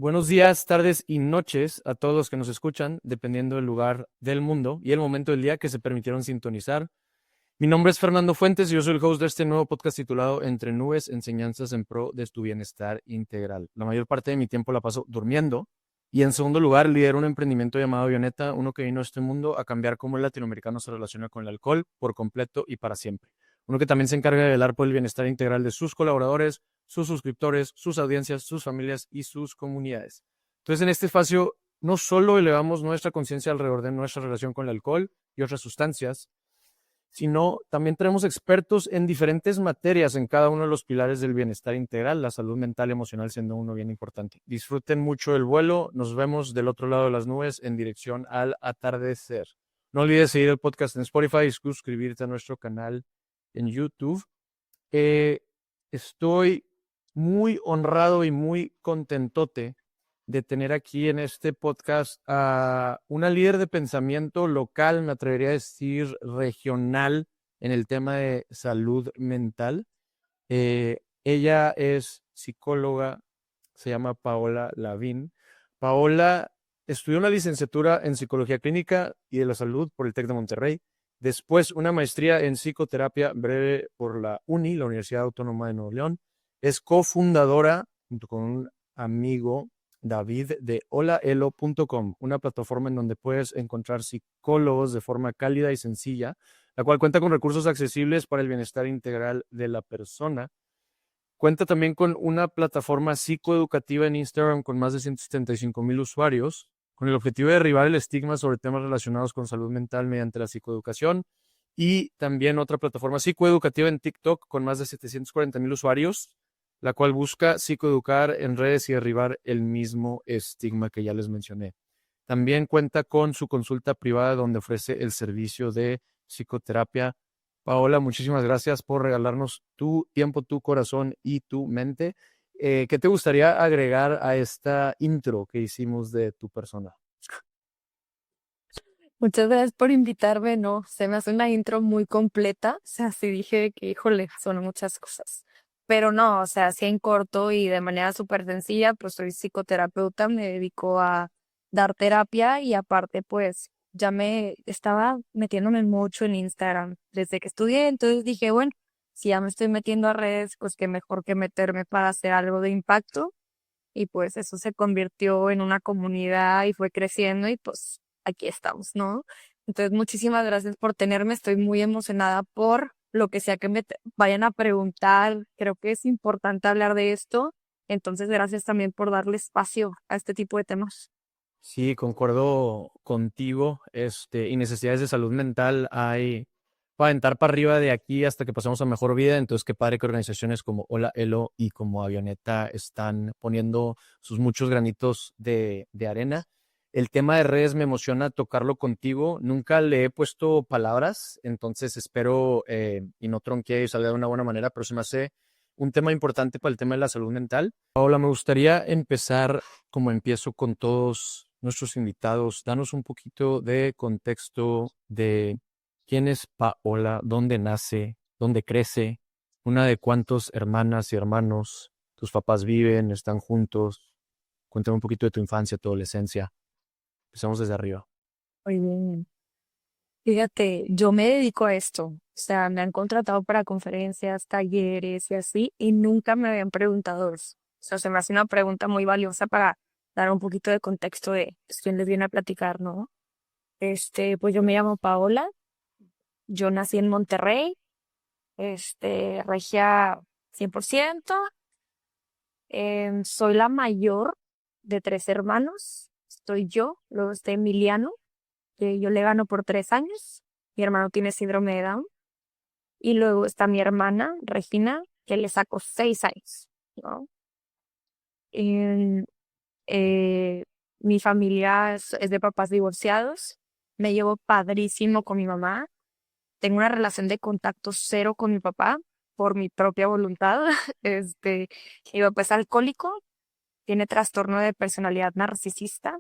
Buenos días, tardes y noches a todos los que nos escuchan, dependiendo del lugar del mundo y el momento del día que se permitieron sintonizar. Mi nombre es Fernando Fuentes y yo soy el host de este nuevo podcast titulado Entre Nubes, Enseñanzas en Pro de tu Bienestar Integral. La mayor parte de mi tiempo la paso durmiendo y en segundo lugar lidero un emprendimiento llamado Avioneta, uno que vino a este mundo a cambiar cómo el latinoamericano se relaciona con el alcohol por completo y para siempre. Uno que también se encarga de velar por el bienestar integral de sus colaboradores, sus suscriptores, sus audiencias, sus familias y sus comunidades. Entonces, en este espacio no solo elevamos nuestra conciencia alrededor de nuestra relación con el alcohol y otras sustancias, sino también tenemos expertos en diferentes materias en cada uno de los pilares del bienestar integral, la salud mental y emocional siendo uno bien importante. Disfruten mucho el vuelo, nos vemos del otro lado de las nubes en dirección al atardecer. No olvides seguir el podcast en Spotify y suscribirte a nuestro canal en YouTube. Estoy muy honrado y muy contentote de tener aquí en este podcast a una líder de pensamiento local, me atrevería a decir regional, en el tema de salud mental. Ella es psicóloga, se llama Paola Lavín. Paola estudió una licenciatura en Psicología Clínica y de la Salud por el TEC de Monterrey. Después, una maestría en psicoterapia breve por la UNI, la Universidad Autónoma de Nuevo León. Es cofundadora, junto con un amigo, David, de holaelo.com, una plataforma en donde puedes encontrar psicólogos de forma cálida y sencilla, la cual cuenta con recursos accesibles para el bienestar integral de la persona. Cuenta también con una plataforma psicoeducativa en Instagram con más de 175,000 usuarios, con el objetivo de derribar el estigma sobre temas relacionados con salud mental mediante la psicoeducación. Y también otra plataforma psicoeducativa en TikTok con más de 740,000 usuarios, la cual busca psicoeducar en redes y derribar el mismo estigma que ya les mencioné. También cuenta con su consulta privada donde ofrece el servicio de psicoterapia. Paola, muchísimas gracias por regalarnos tu tiempo, tu corazón y tu mente. ¿Qué te gustaría agregar a esta intro que hicimos de tu persona? Muchas gracias por invitarme, no, se me hace una intro muy completa, o sea, sí dije que, híjole, son muchas cosas, pero no, o sea, así en corto y de manera súper sencilla, pues soy psicoterapeuta, me dedico a dar terapia y aparte, pues, ya me estaba metiéndome mucho en Instagram desde que estudié, entonces dije, bueno, si ya me estoy metiendo a redes, pues qué mejor que meterme para hacer algo de impacto y pues eso se convirtió en una comunidad y fue creciendo y pues aquí estamos, ¿no? Entonces, muchísimas gracias por tenerme. Estoy muy emocionada por lo que sea que vayan a preguntar. Creo que es importante hablar de esto. Entonces, gracias también por darle espacio a este tipo de temas. Sí, concuerdo contigo. Y necesidades de salud mental hay para aventar para arriba de aquí hasta que pasemos a mejor vida. Entonces, qué padre que organizaciones como Hola Elo y como Avioneta están poniendo sus muchos granitos de arena. El tema de redes me emociona tocarlo contigo. Nunca le he puesto palabras, entonces espero y no tronquee y salga de una buena manera, pero se me hace un tema importante para el tema de la salud mental. Paola, me gustaría empezar como empiezo con todos nuestros invitados. Danos un poquito de contexto de quién es Paola, dónde nace, dónde crece, una de cuántos hermanas y hermanos tus papás viven, están juntos. Cuéntame un poquito de tu infancia, tu adolescencia. Empezamos desde arriba. Muy bien. Fíjate, yo me dedico a esto. O sea, me han contratado para conferencias, talleres y así, y nunca me habían preguntado eso. O sea, se me hace una pregunta muy valiosa para dar un poquito de contexto de pues, quién les viene a platicar, ¿no? Pues yo me llamo Paola, yo nací en Monterrey, regia 100%, soy la mayor de tres hermanos, estoy yo, luego está Emiliano, que yo le gano por 3 años, mi hermano tiene síndrome de Down, y luego está mi hermana, Regina, que le saco 6 años, ¿no? Em, eh, Mi familia es de papás divorciados, me llevo padrísimo con mi mamá. Tengo una relación de contacto cero con mi papá por mi propia voluntad. Mi papá es alcohólico, tiene trastorno de personalidad narcisista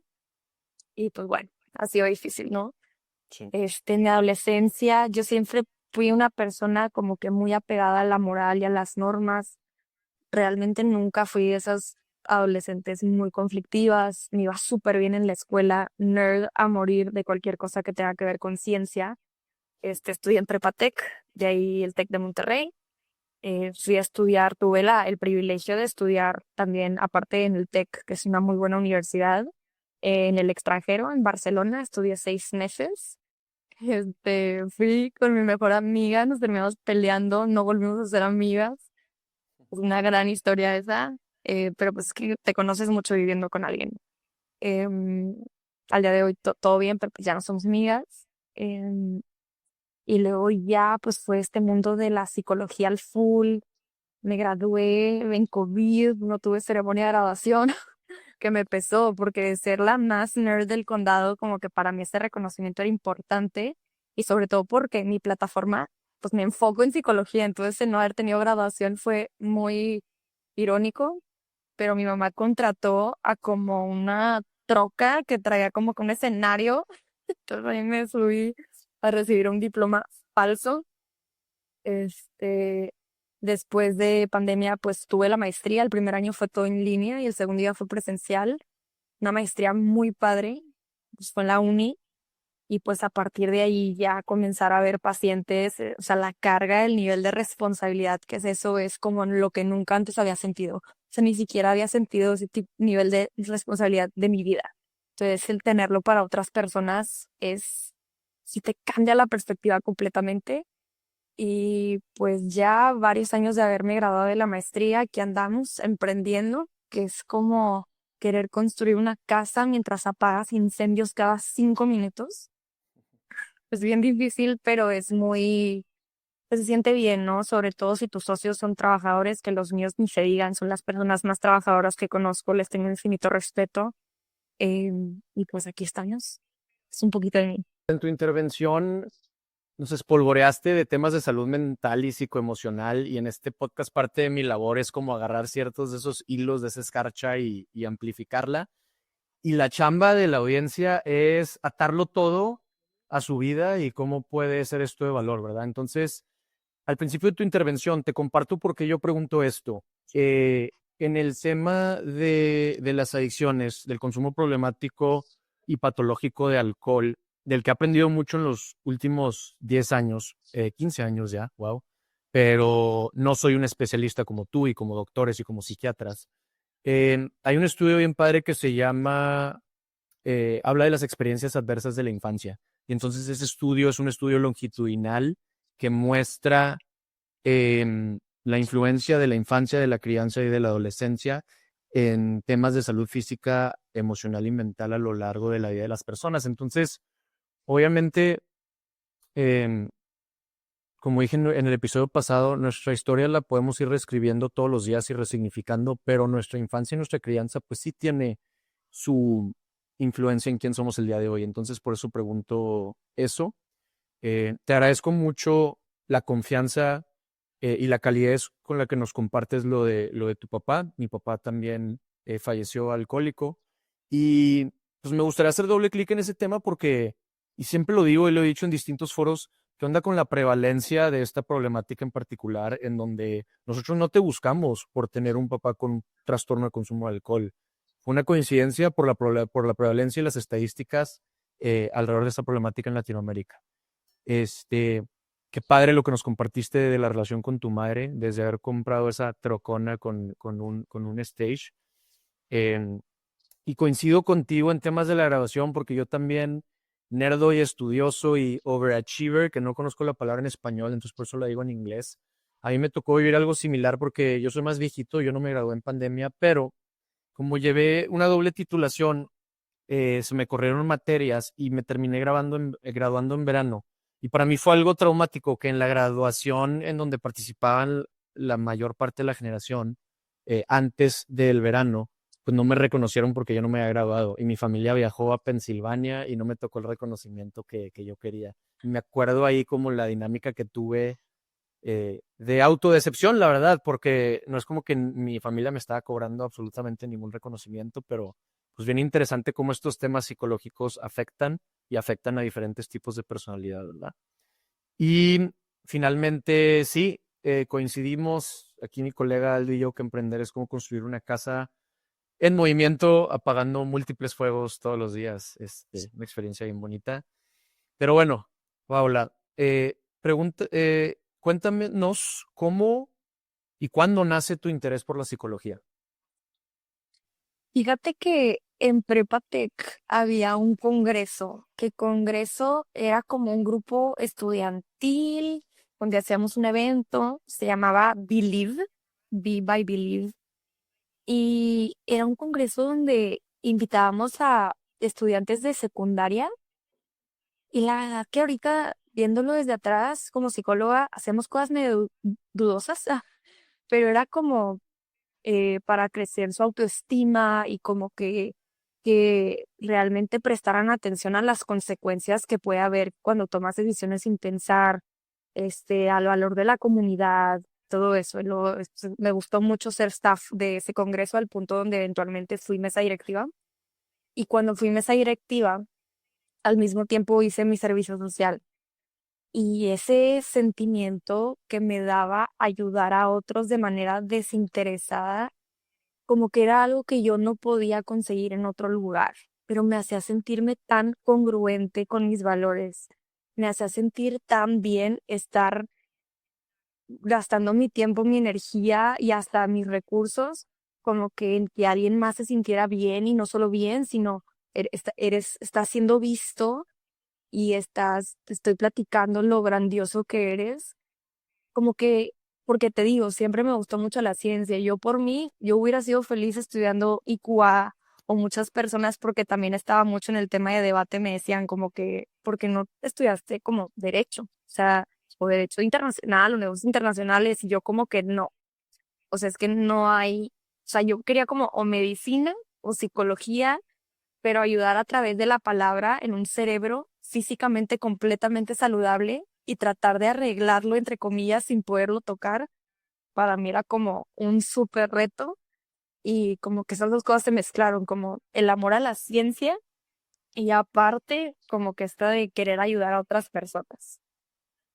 y pues bueno, ha sido difícil, ¿no? Sí. En mi adolescencia yo siempre fui una persona como que muy apegada a la moral y a las normas. Realmente nunca fui de esas adolescentes muy conflictivas, me iba súper bien en la escuela, nerd a morir de cualquier cosa que tenga que ver con ciencia. Estudié en Prepatec, de ahí el Tec de Monterrey. Fui a estudiar, tuve el privilegio de estudiar también, aparte en el Tec, que es una muy buena universidad, en el extranjero, en Barcelona, estudié 6 meses. Fui con mi mejor amiga, nos terminamos peleando, no volvimos a ser amigas. Es una gran historia esa, pero pues es que te conoces mucho viviendo con alguien. Em, Al día de hoy todo bien, pero pues ya no somos amigas. Em, y luego ya pues fue este mundo de la psicología al full. Me gradué en COVID, no tuve ceremonia de graduación, que me pesó, porque de ser la más nerd del condado, como que para mí este reconocimiento era importante, y sobre todo porque en mi plataforma, pues me enfoco en psicología, entonces el no haber tenido graduación fue muy irónico, pero mi mamá contrató a como una troca que traía como que un escenario, entonces ahí me subí a recibir un diploma falso. Este, Después de pandemia, pues tuve la maestría. El primer año fue todo en línea y el segundo día fue presencial. Una maestría muy padre, pues fue en la uni. Y pues a partir de ahí ya comenzar a ver pacientes, o sea, la carga, el nivel de responsabilidad que es eso, es como lo que nunca antes había sentido. O sea, ni siquiera había sentido ese nivel de responsabilidad de mi vida. Entonces, el tenerlo para otras personas si te cambia la perspectiva completamente. Y pues ya varios años de haberme graduado de la maestría, aquí andamos emprendiendo, que es como querer construir una casa mientras apagas incendios cada 5 minutos. Es bien difícil, pero pues se siente bien, ¿no? Sobre todo si tus socios son trabajadores, que los míos ni se digan, son las personas más trabajadoras que conozco, les tengo infinito respeto. Y pues aquí estamos. Es un poquito de mí. En tu intervención nos espolvoreaste de temas de salud mental y psicoemocional, y en este podcast parte de mi labor es como agarrar ciertos de esos hilos de esa escarcha y amplificarla. Y la chamba de la audiencia es atarlo todo a su vida y cómo puede ser esto de valor, ¿verdad? Entonces, al principio de tu intervención, te comparto por qué yo pregunto esto. En el tema de las adicciones, del consumo problemático y patológico de alcohol, del que he aprendido mucho en los últimos 10 años, 15 años ya, wow, pero no soy un especialista como tú y como doctores y como psiquiatras. Hay un estudio bien padre que se llama, habla de las experiencias adversas de la infancia. Y entonces ese estudio es un estudio longitudinal que muestra la influencia de la infancia, de la crianza y de la adolescencia en temas de salud física, emocional y mental a lo largo de la vida de las personas. Entonces, obviamente, em, como dije en el episodio pasado, nuestra historia la podemos ir reescribiendo todos los días y resignificando, pero nuestra infancia y nuestra crianza, pues sí tiene su influencia en quién somos el día de hoy. Entonces, por eso pregunto eso. Te agradezco mucho la confianza y la calidez con la que nos compartes lo de tu papá. Mi papá también falleció alcohólico. Y pues me gustaría hacer doble clic en ese tema porque, y siempre lo digo y lo he dicho en distintos foros, ¿qué onda con la prevalencia de esta problemática en particular en donde nosotros no te buscamos por tener un papá con un trastorno de consumo de alcohol? Fue una coincidencia por la prevalencia y las estadísticas alrededor de esta problemática en Latinoamérica. Este, Qué padre lo que nos compartiste de la relación con tu madre, desde haber comprado esa trocona con un stage. Em, y coincido contigo en temas de la graduación, porque yo también, nerdo y estudioso y overachiever, que no conozco la palabra en español, entonces por eso la digo en inglés. A mí me tocó vivir algo similar porque yo soy más viejito, yo no me gradué en pandemia, pero como llevé una doble titulación, se me corrieron materias y me terminé graduando en verano. Y para mí fue algo traumático que en la graduación en donde participaban la mayor parte de la generación, antes del verano, pues no me reconocieron porque yo no me había graduado. Y mi familia viajó a Pensilvania y no me tocó el reconocimiento que yo quería. Y me acuerdo ahí como la dinámica que tuve de autodecepción, la verdad, porque no es como que mi familia me estaba cobrando absolutamente ningún reconocimiento, pero pues bien interesante cómo estos temas psicológicos afectan y afectan a diferentes tipos de personalidad, ¿verdad? Y finalmente, sí, coincidimos aquí mi colega Aldo y yo que emprender es como construir una casa en movimiento, apagando múltiples fuegos todos los días. Una experiencia bien bonita. Pero bueno, Paula, cuéntanos cómo y cuándo nace tu interés por la psicología. Fíjate que en Prepatec había un congreso, que congreso era como un grupo estudiantil donde hacíamos un evento, se llamaba Believe, Be by Believe, y era un congreso donde invitábamos a estudiantes de secundaria y la verdad que ahorita viéndolo desde atrás como psicóloga hacemos cosas medio dudosas, pero era como para crecer su autoestima y como que realmente prestaran atención a las consecuencias que puede haber cuando tomas decisiones sin pensar, al valor de la comunidad, todo eso. Me gustó mucho ser staff de ese congreso al punto donde eventualmente fui mesa directiva. Y cuando fui mesa directiva, al mismo tiempo hice mi servicio social. Y ese sentimiento que me daba ayudar a otros de manera desinteresada como que era algo que yo no podía conseguir en otro lugar, pero me hacía sentirme tan congruente con mis valores, me hacía sentir tan bien estar gastando mi tiempo, mi energía y hasta mis recursos, como que en que alguien más se sintiera bien y no solo bien, sino estás siendo visto y te estoy platicando lo grandioso que eres como que, porque te digo, siempre me gustó mucho la ciencia. Yo por mí, yo hubiera sido feliz estudiando IQA o muchas personas porque también estaba mucho en el tema de debate, me decían como que, ¿por qué no estudiaste como derecho? O sea, o derecho internacional o negocios internacionales y yo como que no. O sea, es que no hay, o sea, yo quería como o medicina o psicología, pero ayudar a través de la palabra en un cerebro físicamente completamente saludable y tratar de arreglarlo, entre comillas, sin poderlo tocar, para mí era como un súper reto y como que esas dos cosas se mezclaron, como el amor a la ciencia y aparte como que esta de querer ayudar a otras personas.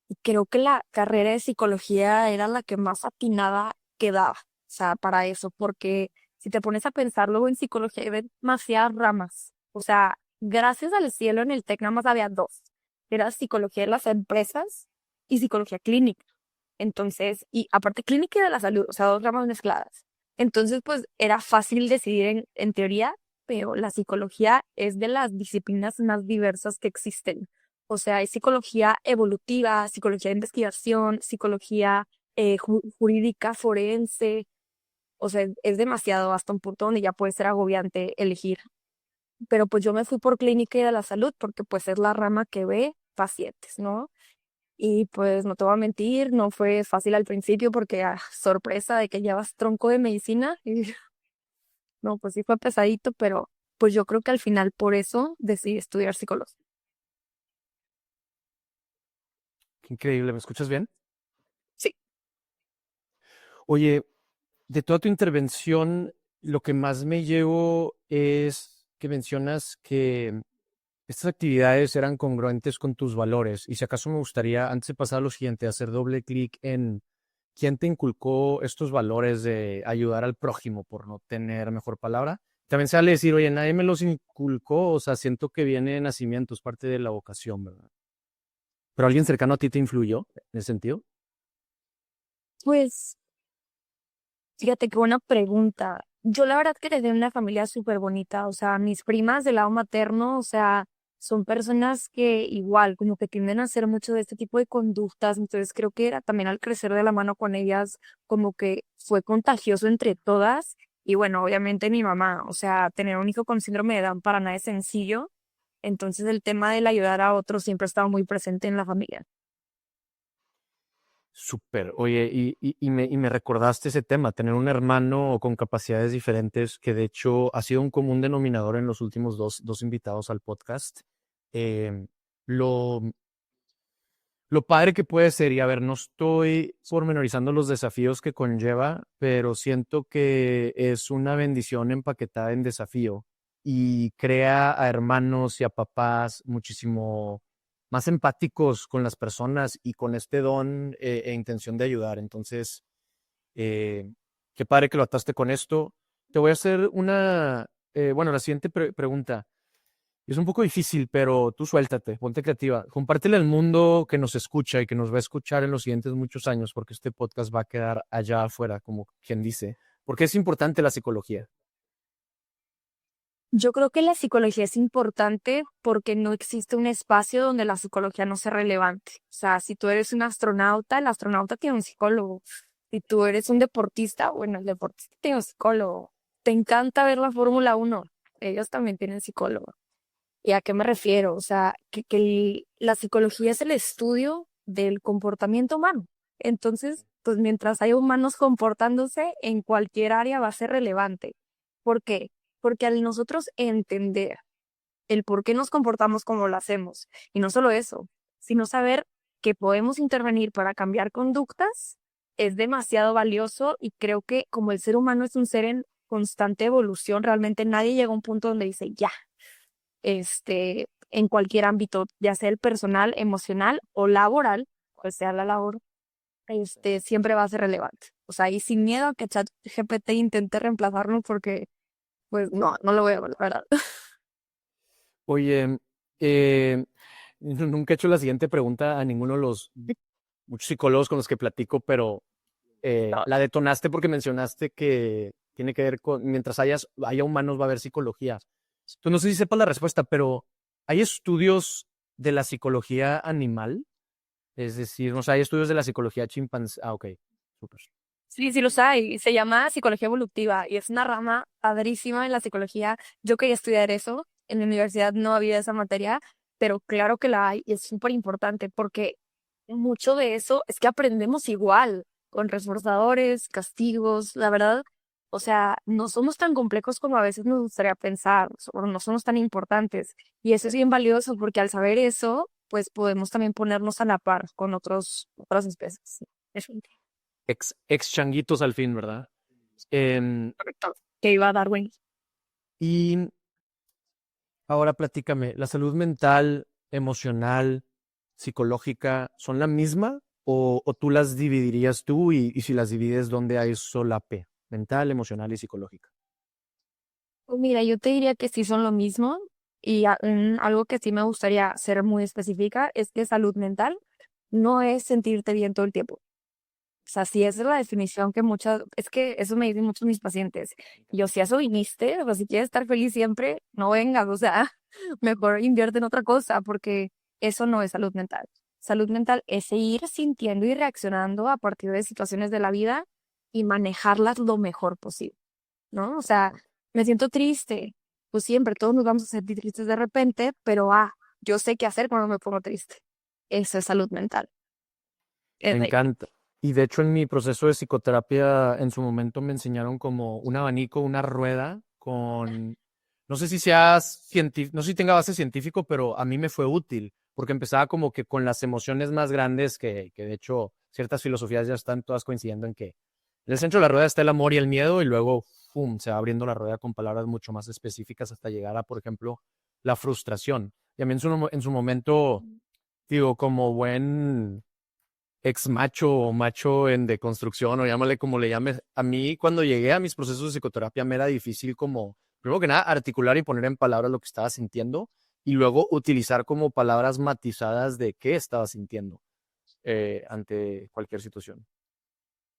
Y creo que la carrera de psicología era la que más atinada quedaba, o sea, para eso, porque si te pones a pensar luego en psicología hay demasiadas ramas. O sea, gracias al cielo en el TEC nada más había dos. Era psicología de las empresas y psicología clínica. Entonces, y aparte clínica y de la salud, o sea, dos ramas mezcladas. Entonces, pues era fácil decidir en teoría, pero la psicología es de las disciplinas más diversas que existen. O sea, hay psicología evolutiva, psicología de investigación, psicología jurídica, forense. O sea, es demasiado hasta un punto donde ya puede ser agobiante elegir. Pero pues yo me fui por clínica y de la salud porque pues es la rama que ve pacientes, ¿no? Y pues no te voy a mentir, no fue fácil al principio porque sorpresa de que llevas tronco de medicina. Y no, pues sí fue pesadito, pero pues yo creo que al final por eso decidí estudiar psicología. Qué increíble, ¿me escuchas bien? Sí. Oye, de toda tu intervención, lo que más me llevo es que mencionas que estas actividades eran congruentes con tus valores. Y si acaso me gustaría, antes de pasar a lo siguiente, hacer doble clic en quién te inculcó estos valores de ayudar al prójimo, por no tener mejor palabra. También se vale decir, oye, nadie me los inculcó, o sea, siento que viene de nacimiento, es parte de la vocación, ¿verdad? Pero alguien cercano a ti te influyó en ese sentido. Pues fíjate qué buena pregunta. Yo la verdad que crecí en una familia súper bonita, o sea, mis primas del lado materno, o sea, son personas que igual, como que tienden a hacer mucho de este tipo de conductas, entonces creo que era también al crecer de la mano con ellas, como que fue contagioso entre todas, y bueno, obviamente mi mamá, o sea, tener un hijo con síndrome de Down para nada es sencillo, entonces el tema del ayudar a otros siempre ha estado muy presente en la familia. Súper. Oye, y me recordaste ese tema, tener un hermano con capacidades diferentes, que de hecho ha sido un común denominador en los últimos dos invitados al podcast. Em, lo, lo padre que puede ser, y a ver, no estoy pormenorizando los desafíos que conlleva, pero siento que es una bendición empaquetada en desafío y crea a hermanos y a papás muchísimo más empáticos con las personas y con este don e intención de ayudar. Entonces, qué padre que lo ataste con esto. te voy a hacer la siguiente pregunta. Es un poco difícil, pero tú suéltate, ponte creativa. Compártele al mundo que nos escucha y que nos va a escuchar en los siguientes muchos años, porque este podcast va a quedar allá afuera, como quien dice. ¿Por qué es importante la psicología? Yo creo que la psicología es importante porque no existe un espacio donde la psicología no sea relevante. O sea, si tú eres un astronauta, el astronauta tiene un psicólogo. Si tú eres un deportista, bueno, el deportista tiene un psicólogo. Te encanta ver la Fórmula 1, ellos también tienen psicólogo. ¿Y a qué me refiero? O sea, la psicología es el estudio del comportamiento humano. Entonces, pues mientras hay humanos comportándose, en cualquier área va a ser relevante. ¿Por qué? Porque al nosotros entender el por qué nos comportamos como lo hacemos, y no solo eso, sino saber que podemos intervenir para cambiar conductas, es demasiado valioso y creo que como el ser humano es un ser en constante evolución, realmente nadie llega a un punto donde dice ya, en cualquier ámbito, ya sea el personal, emocional o laboral, cual sea la labor, siempre va a ser relevante. O sea, y sin miedo a que ChatGPT intente reemplazarnos porque, pues, no lo voy a ver, la verdad. Oye, nunca he hecho la siguiente pregunta a ninguno de los muchos psicólogos con los que platico, pero No. la detonaste porque mencionaste que tiene que ver con, mientras haya humanos va a haber psicología. Tú no sé si sepas la respuesta, pero ¿hay estudios de la psicología animal? Es decir, no sé, hay estudios de la psicología chimpancé. Ah, ok, súper. Sí, sí los hay. Se llama psicología evolutiva y es una rama padrísima en la psicología. Yo quería estudiar eso. En la universidad no había esa materia, pero claro que la hay y es súper importante porque mucho de eso es que aprendemos igual, con reforzadores, castigos, la verdad. O sea, no somos tan complejos como a veces nos gustaría pensar, o no somos tan importantes. Y eso es bien valioso porque al saber eso, pues podemos también ponernos a la par con otras especies. Sí, definitivamente. Ex changuitos al fin, ¿verdad? Correcto. Que iba a Darwin. Y ahora platícame, ¿la salud mental, emocional, psicológica son la misma o tú las dividirías tú y si las divides, ¿dónde hay solape? Mental, emocional y psicológica. Pues mira, yo te diría que sí son lo mismo y algo que sí me gustaría ser muy específica es que salud mental no es sentirte bien todo el tiempo. O sea, sí esa es la definición que es que eso me dicen muchos mis pacientes. Y yo, si a eso viniste, o sea, si quieres estar feliz siempre, no vengas, o sea, mejor invierte en otra cosa porque eso no es salud mental. Salud mental es seguir sintiendo y reaccionando a partir de situaciones de la vida y manejarlas lo mejor posible, ¿no? O sea, me siento triste. Pues siempre, todos nos vamos a sentir tristes de repente, pero yo sé qué hacer cuando me pongo triste. Eso es salud mental. Me Es de ahí. encanta. Y de hecho en mi proceso de psicoterapia en su momento me enseñaron como un abanico, una rueda con, no sé si no sé si tenga base científico, pero a mí me fue útil porque empezaba como que con las emociones más grandes que de hecho ciertas filosofías ya están todas coincidiendo en que en el centro de la rueda está el amor y el miedo y luego, ¡pum!, se va abriendo la rueda con palabras mucho más específicas hasta llegar a, por ejemplo, la frustración. Y a mí en su momento, digo, como buen ex macho o macho en deconstrucción o llámale como le llames. A mí cuando llegué a mis procesos de psicoterapia me era difícil como, primero que nada, articular y poner en palabras lo que estaba sintiendo y luego utilizar como palabras matizadas de qué estaba sintiendo ante cualquier situación.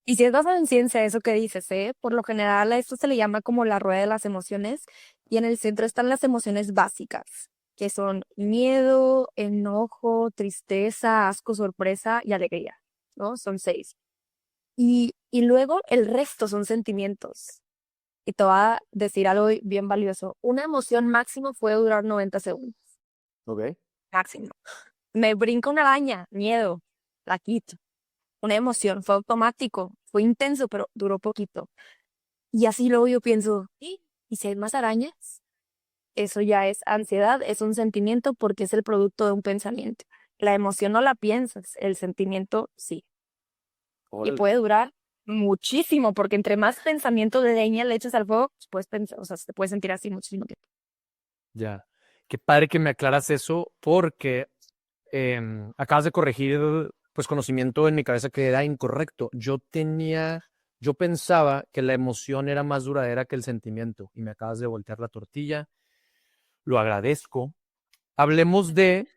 Y si es basado en ciencia, eso que dices, ¿eh? Por lo general a esto se le llama como la rueda de las emociones y en el centro están las emociones básicas, que son miedo, enojo, tristeza, asco, sorpresa y alegría, ¿no? Son 6. Y luego el resto son sentimientos. Y te voy a decir algo bien valioso. Una emoción máximo puede durar 90 segundos. Ok. Máximo. Me brinca una araña, miedo, la quito. Una emoción, fue automático, fue intenso, pero duró poquito. Y así luego yo pienso, ¿y si hay más arañas? Eso ya es ansiedad, es un sentimiento porque es el producto de un pensamiento. La emoción no la piensas, el sentimiento sí. Y Órale. puede durar muchísimo, porque entre más pensamiento de leña le eches al fuego, pues puedes pensar, o sea, se puede sentir así muchísimo tiempo. Ya. Qué padre que me aclaras eso porque acabas de corregir pues conocimiento en mi cabeza que era incorrecto. Yo tenía Yo pensaba que la emoción era más duradera que el sentimiento y me acabas de voltear la tortilla. Lo agradezco. Hablemos de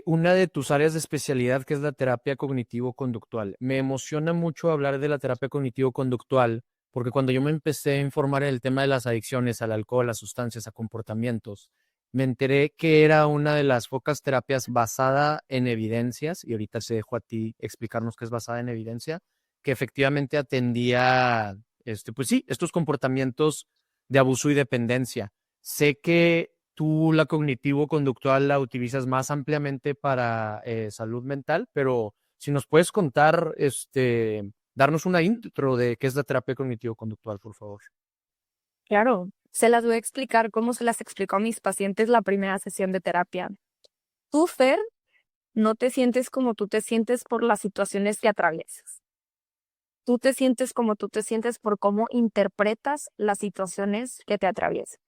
una de tus áreas de especialidad, que es la terapia cognitivo-conductual. Me emociona mucho hablar de la terapia cognitivo-conductual, porque cuando yo me empecé a informar en el tema de las adicciones al alcohol, a sustancias, a comportamientos, me enteré que era una de las pocas terapias basada en evidencias, y ahorita te dejo a ti explicarnos qué es basada en evidencia, que efectivamente atendía, pues sí, estos comportamientos de abuso y dependencia. Sé que tú la cognitivo-conductual la utilizas más ampliamente para salud mental, pero si nos puedes contar, darnos una intro de qué es la terapia cognitivo-conductual, por favor. Claro, se las voy a explicar como se las explicó a mis pacientes la primera sesión de terapia. Tú, Fer, no te sientes como tú te sientes por las situaciones que atraviesas. Tú te sientes como tú te sientes por cómo interpretas las situaciones que te atraviesan.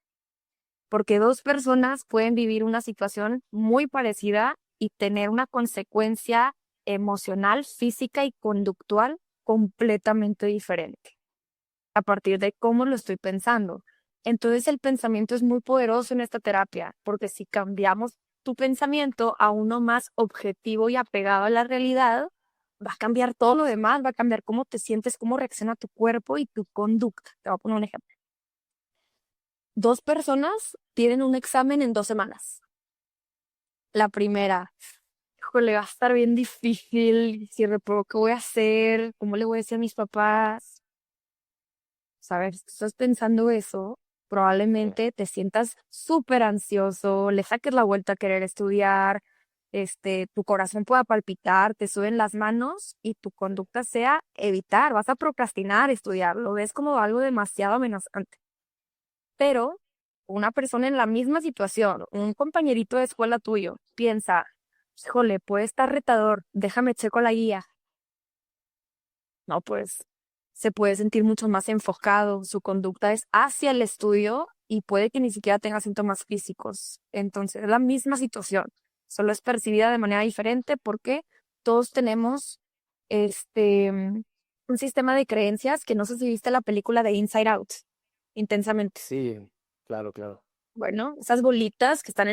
Porque dos personas pueden vivir una situación muy parecida y tener una consecuencia emocional, física y conductual completamente diferente a partir de cómo lo estoy pensando. Entonces el pensamiento es muy poderoso en esta terapia, porque si cambiamos tu pensamiento a uno más objetivo y apegado a la realidad, va a cambiar todo lo demás, va a cambiar cómo te sientes, cómo reacciona tu cuerpo y tu conducta. Te voy a poner un ejemplo. Dos personas tienen un examen en 2 semanas. La primera, híjole, va a estar bien difícil, si repruebo, ¿qué voy a hacer? ¿Cómo le voy a decir a mis papás? ¿Sabes? Si estás pensando eso, probablemente te sientas súper ansioso, le saques la vuelta a querer estudiar, tu corazón pueda palpitar, te suben las manos y tu conducta sea evitar, vas a procrastinar estudiar, lo ves como algo demasiado amenazante. Pero una persona en la misma situación, un compañerito de escuela tuyo, piensa, híjole, puede estar retador, déjame checo la guía. No, pues se puede sentir mucho más enfocado, su conducta es hacia el estudio y puede que ni siquiera tenga síntomas físicos. Entonces, es la misma situación, solo es percibida de manera diferente porque todos tenemos un sistema de creencias que no sé si viste la película de Inside Out, intensamente. Sí, claro, claro. Bueno, esas bolitas que están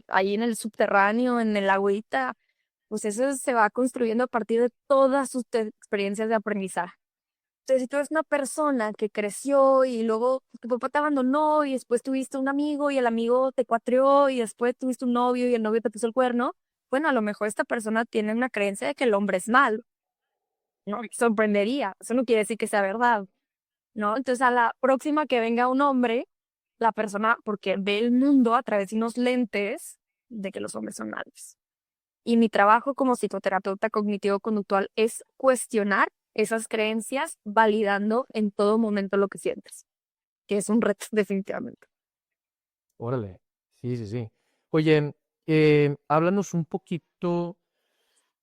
ahí en el subterráneo, en el agüita, pues eso se va construyendo a partir de todas sus experiencias de aprendizaje. Entonces, si tú eres una persona que creció y luego tu papá te abandonó y después tuviste un amigo y el amigo te cuatreó y después tuviste un novio y el novio te puso el cuerno, bueno, a lo mejor esta persona tiene una creencia de que el hombre es malo, ¿no? Me sorprendería. Eso no quiere decir que sea verdad, ¿no? Entonces, a la próxima que venga un hombre, la persona, porque ve el mundo a través de unos lentes de que los hombres son malos. Y mi trabajo como psicoterapeuta cognitivo-conductual es cuestionar esas creencias, validando en todo momento lo que sientes, que es un reto definitivamente. Órale. Sí, sí, sí. Oye, háblanos un poquito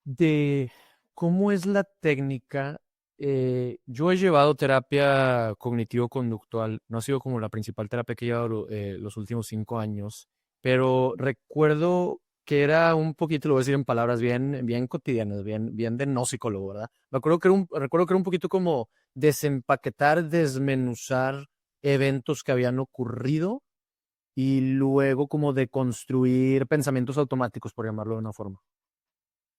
de cómo es la técnica. Yo he llevado terapia cognitivo-conductual, no ha sido como la principal terapia que he llevado los últimos 5 años, pero recuerdo que era un poquito, lo voy a decir en palabras bien, bien cotidianas, bien, bien de no psicólogo, ¿verdad? Recuerdo que era un poquito como desempaquetar, desmenuzar eventos que habían ocurrido y luego como de construir pensamientos automáticos, por llamarlo de una forma.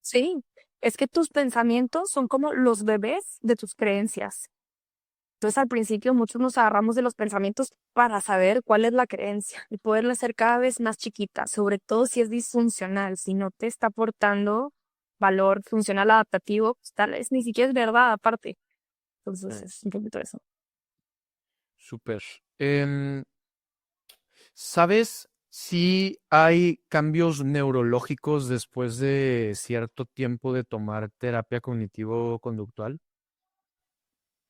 Sí, es que tus pensamientos son como los bebés de tus creencias. Entonces, al principio, muchos nos agarramos de los pensamientos para saber cuál es la creencia y poderla hacer cada vez más chiquita, sobre todo si es disfuncional, si no te está aportando valor funcional adaptativo, pues tal vez ni siquiera es verdad aparte. Entonces, es un poquito eso. Súper. Em, ¿Sabes si hay cambios neurológicos después de cierto tiempo de tomar terapia cognitivo-conductual?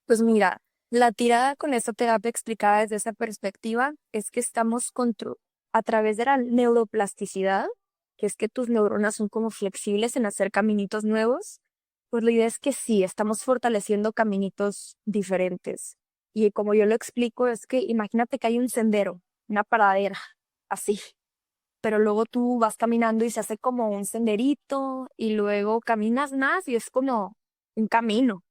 Pues mira, la tirada con esta terapia explicada desde esa perspectiva es que estamos a través de la neuroplasticidad, que es que tus neuronas son como flexibles en hacer caminitos nuevos, pues la idea es que sí, estamos fortaleciendo caminitos diferentes. Y como yo lo explico, es que imagínate que hay un sendero, una pradera, así, pero luego tú vas caminando y se hace como un senderito y luego caminas más y es como un camino.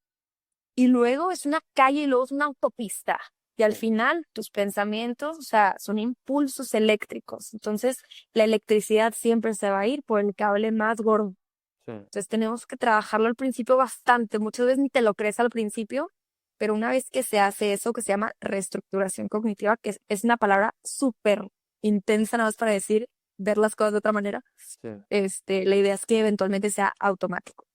y luego es una calle y luego es una autopista. Y al final tus pensamientos, o sea, son impulsos eléctricos. Entonces, la electricidad siempre se va a ir por el cable más gordo. Sí. Entonces, tenemos que trabajarlo al principio bastante. Muchas veces ni te lo crees al principio, pero una vez que se hace eso que se llama reestructuración cognitiva, que es una palabra súper intensa, nada más para decir, ver las cosas de otra manera, Sí. la idea es que eventualmente sea automático,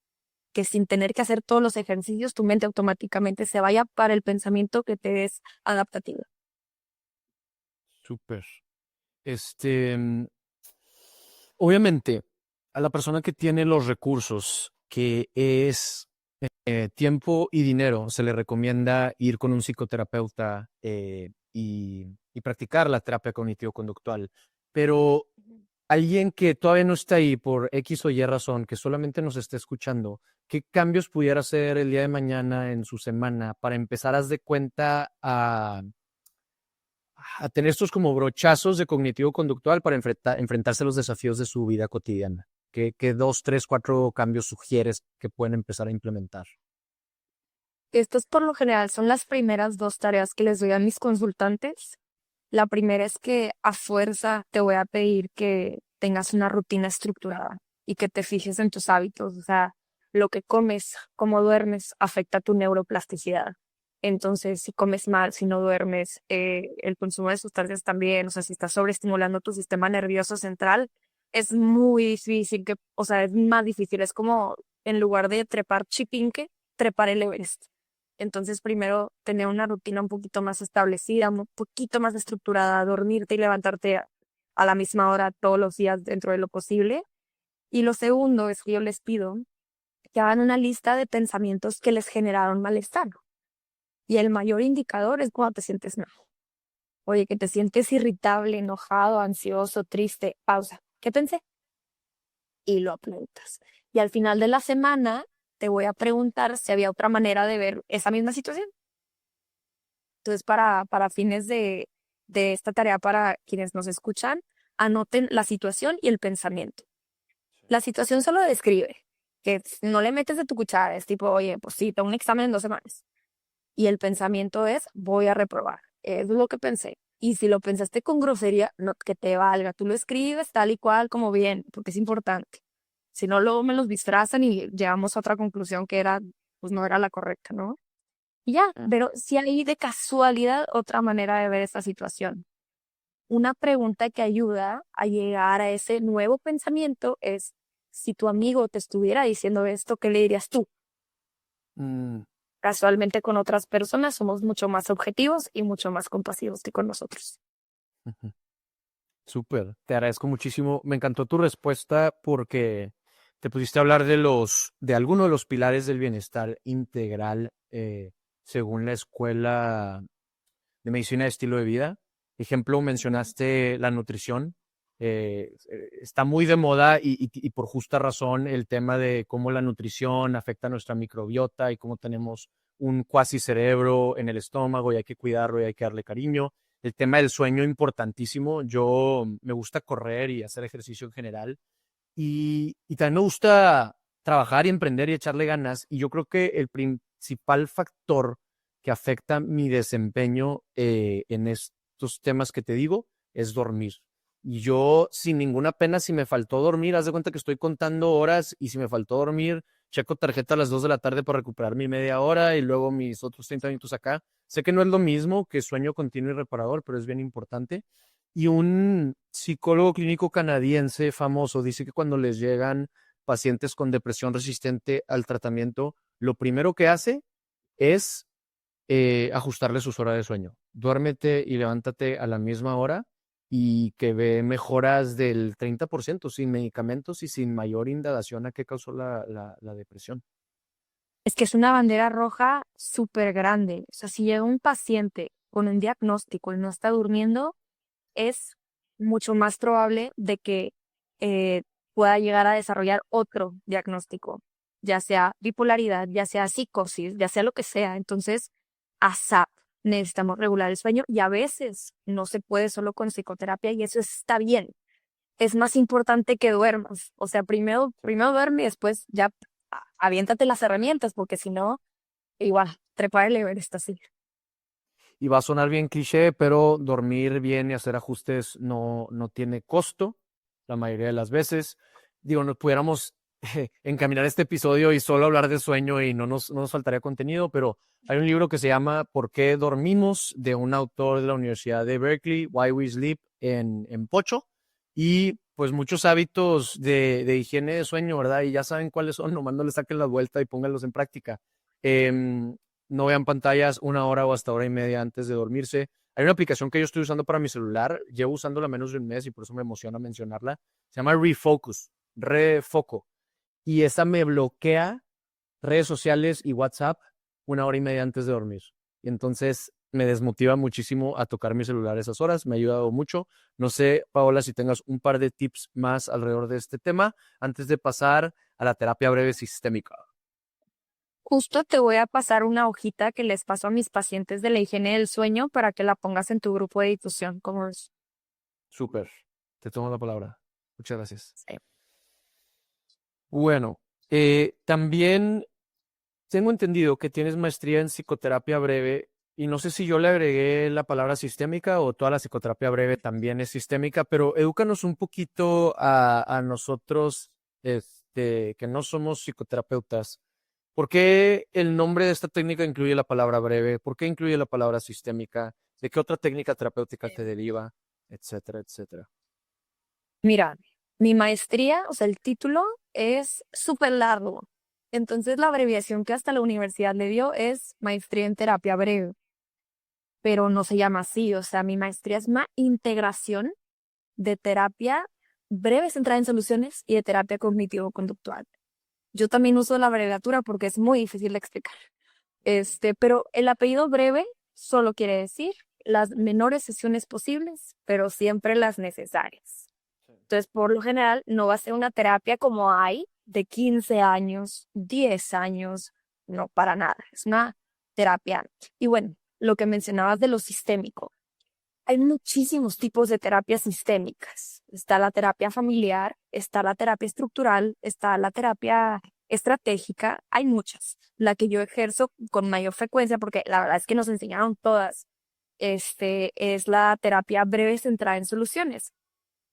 que sin tener que hacer todos los ejercicios, tu mente automáticamente se vaya para el pensamiento que te es adaptativo. Súper. Obviamente, a la persona que tiene los recursos, que es tiempo y dinero, se le recomienda ir con un psicoterapeuta y practicar la terapia cognitivo-conductual. Pero alguien que todavía no está ahí por X o Y razón, que solamente nos está escuchando, ¿qué cambios pudiera hacer el día de mañana en su semana para empezar a de cuenta a tener estos como brochazos de cognitivo-conductual para enfrentarse a los desafíos de su vida cotidiana? ¿Qué 2, 3, 4 cambios sugieres que pueden empezar a implementar? Estos por lo general son las primeras dos tareas que les doy a mis consultantes. La primera es que a fuerza te voy a pedir que tengas una rutina estructurada y que te fijes en tus hábitos. O sea, lo que comes, cómo duermes, afecta tu neuroplasticidad. Entonces, si comes mal, si no duermes, el consumo de sustancias también, o sea, si estás sobreestimulando tu sistema nervioso central, es muy difícil o sea, es más difícil. Es como en lugar de trepar Chipinque, trepar el Everest. Entonces, primero, tener una rutina un poquito más establecida, un poquito más estructurada, dormirte y levantarte a la misma hora todos los días dentro de lo posible. Y lo segundo es que yo les pido que hagan una lista de pensamientos que les generaron malestar. Y el mayor indicador es cuando te sientes mal. Oye, que te sientes irritable, enojado, ansioso, triste. Pausa. ¿Qué pensé? Y lo apuntas. Y al final de la semana te voy a preguntar si había otra manera de ver esa misma situación. Entonces, para fines de esta tarea, para quienes nos escuchan, anoten la situación y el pensamiento. La situación solo describe, que no le metes de tu cuchara, es tipo, oye, pues sí, tengo un examen en 2 semanas. Y el pensamiento es, voy a reprobar. Es lo que pensé. Y si lo pensaste con grosería, no, que te valga. Tú lo escribes tal y cual como bien, porque es importante. Si no, luego me los disfrazan y llegamos a otra conclusión que era, pues no era la correcta, ¿no? Y ya, pero si hay de casualidad otra manera de ver esta situación. Una pregunta que ayuda a llegar a ese nuevo pensamiento es, si tu amigo te estuviera diciendo esto, ¿qué le dirías tú? Mm, Casualmente con otras personas somos mucho más objetivos y mucho más compasivos que con nosotros. ujú. Súper, te agradezco muchísimo. Me encantó tu respuesta porque te pusiste a hablar de algunos de los pilares del bienestar integral según la Escuela de Medicina de Estilo de Vida. Ejemplo, mencionaste la nutrición. Está muy de moda y por justa razón el tema de cómo la nutrición afecta a nuestra microbiota y cómo tenemos un cuasi cerebro en el estómago y hay que cuidarlo y hay que darle cariño. El tema del sueño importantísimo. Yo me gusta correr y hacer ejercicio en general y también me gusta trabajar y emprender y echarle ganas. Y yo creo que el principal factor que afecta mi desempeño en estos temas que te digo es dormir. Y yo, sin ninguna pena, si me faltó dormir, haz de cuenta que estoy contando horas y si me faltó dormir, checo tarjeta a las 2 de la tarde para recuperar mi media hora y luego mis otros 30 minutos acá. Sé que no es lo mismo que sueño continuo y reparador, pero es bien importante. Y un psicólogo clínico canadiense famoso dice que cuando les llegan pacientes con depresión resistente al tratamiento, lo primero que hace es ajustarle sus horas de sueño. Duérmete y levántate a la misma hora y que ve mejoras del 30% sin medicamentos y sin mayor indagación a qué causó la depresión. Es que es una bandera roja súper grande. O sea, si llega un paciente con un diagnóstico y no está durmiendo, es mucho más probable de que eh, pueda llegar a desarrollar otro diagnóstico, ya sea bipolaridad, ya sea psicosis, ya sea lo que sea. Entonces, ASAP, necesitamos regular el sueño y a veces no se puede solo con psicoterapia y eso está bien. Es más importante que duermas. O sea, primero duerme y después ya aviéntate las herramientas porque si no, igual trepar el Everest así. Y va a sonar bien cliché, pero dormir bien y hacer ajustes no tiene costo la mayoría de las veces. Digo, nos pudiéramos encaminar este episodio y solo hablar de sueño y no nos faltaría contenido, pero hay un libro que se llama ¿Por qué dormimos? De un autor de la Universidad de Berkeley, Why We Sleep, en Pocho. Y pues muchos hábitos de higiene de sueño, ¿verdad? Y ya saben cuáles son, nomás no le saquen la vuelta y pónganlos en práctica. No vean pantallas 1 hora o hasta 1 hora y media antes de dormirse. Hay una aplicación que yo estoy usando para mi celular, llevo usándola menos de un mes y por eso me emociona mencionarla. Se llama Refocus, Refoco. Y esa me bloquea redes sociales y WhatsApp 1 hora y media antes de dormir. Y entonces me desmotiva muchísimo a tocar mi celular esas horas, me ha ayudado mucho. No sé, Paola, si tengas un par de tips más alrededor de este tema antes de pasar a la terapia breve sistémica. Justo te voy a pasar una hojita que les paso a mis pacientes de la higiene del sueño para que la pongas en tu grupo de difusión. ¿Cómo ves? Súper, te tomo la palabra. Muchas gracias. Sí. Bueno, también tengo entendido que tienes maestría en psicoterapia breve y no sé si yo le agregué la palabra sistémica o toda la psicoterapia breve también es sistémica, pero edúcanos un poquito a nosotros, que no somos psicoterapeutas. ¿Por qué el nombre de esta técnica incluye la palabra breve? ¿Por qué incluye la palabra sistémica? ¿De qué otra técnica terapéutica te deriva? Etcétera, etcétera. Mira, mi maestría, o sea, el título es súper largo. Entonces la abreviación que hasta la universidad le dio es maestría en terapia breve, pero no se llama así. O sea, mi maestría es una integración de terapia breve centrada en soluciones y de terapia cognitivo-conductual. Yo también uso la abreviatura porque es muy difícil de explicar. Pero el apellido breve solo quiere decir las menores sesiones posibles, pero siempre las necesarias. Entonces, por lo general, no va a ser una terapia como hay de 15 años, 10 años, no, para nada. Es una terapia. Y bueno, lo que mencionabas de lo sistémico. Hay muchísimos tipos de terapias sistémicas. Está la terapia familiar, está la terapia estructural, está la terapia estratégica. Hay muchas. La que yo ejerzo con mayor frecuencia, porque la verdad es que nos enseñaron todas, es la terapia breve centrada en soluciones.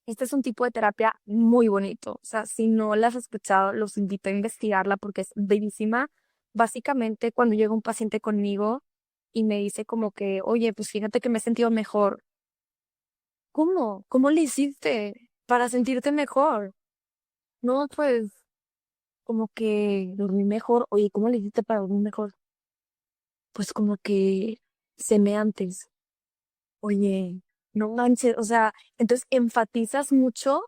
Este es un tipo de terapia muy bonito. O sea, si no la has escuchado, los invito a investigarla porque es bellísima. Básicamente, cuando llega un paciente conmigo y me dice como que, oye, pues fíjate que me he sentido mejor. ¿Cómo? ¿Cómo le hiciste para sentirte mejor? No, pues, como que dormí mejor. Oye, ¿cómo le hiciste para dormir mejor? Pues como que cené antes. Oye, no manches, o sea, entonces enfatizas mucho